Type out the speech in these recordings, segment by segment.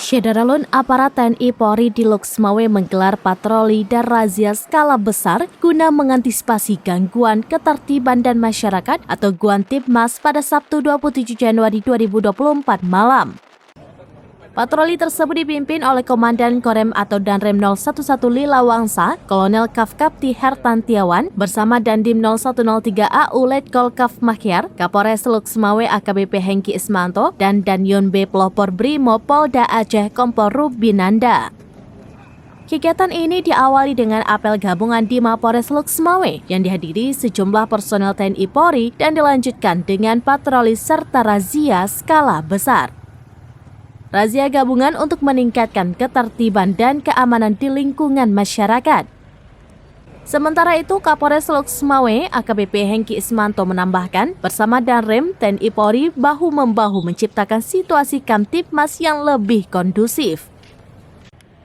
Syederalun aparat TNI Polri di Loksmawe menggelar patroli dan razia skala besar guna mengantisipasi gangguan ketertiban dan masyarakat atau Guantipmas pada Sabtu 27 Januari 2024 malam. Patroli tersebut dipimpin oleh Komandan Korem atau Danrem 011 Lilawangsa, Kolonel Kafkapti Hertantiawan, bersama Dandim 0103 AU Letkol Kaf Mahyar, Kapolres Loksmawe AKBP Hengki Ismanto, dan Danyon B Pelopor Brimo Polda Aceh Kompol Rubinanda. Kegiatan ini diawali dengan apel gabungan di Mapores Loksmawe yang dihadiri sejumlah personel TNI Polri dan dilanjutkan dengan patroli serta razia skala besar. Razia gabungan untuk meningkatkan ketertiban dan keamanan di lingkungan masyarakat. Sementara itu, Kapolres Loksmawe AKBP Hengki Ismanto menambahkan, bersama Danrem TNI Polri bahu-membahu menciptakan situasi Kamtipmas yang lebih kondusif.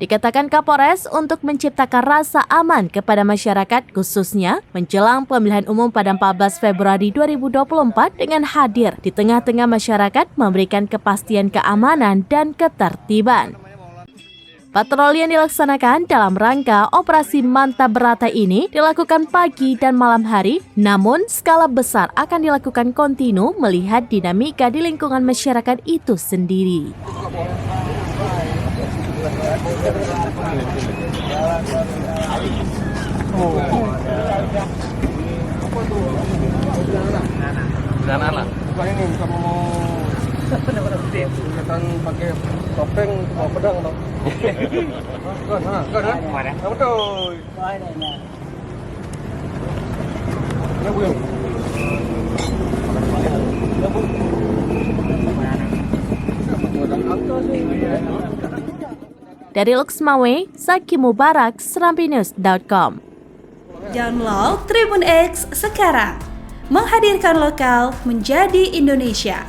Dikatakan Kapolres untuk menciptakan rasa aman kepada masyarakat khususnya menjelang pemilihan umum pada 14 Februari 2024 dengan hadir di tengah-tengah masyarakat memberikan kepastian keamanan dan ketertiban. Patroli yang dilaksanakan dalam rangka operasi Mantap Berata ini dilakukan pagi dan malam hari, namun skala besar akan dilakukan kontinu melihat dinamika di lingkungan masyarakat itu sendiri. Anak-anak. Bukan ini kamu mau kelihatan pakai topeng bawa pedang dong. Kan? Kamu tuh. Ya bu. Dari Loksmawe, Zaki Mubarak, serampinews.com. Download Tribun X sekarang, menghadirkan lokal menjadi Indonesia.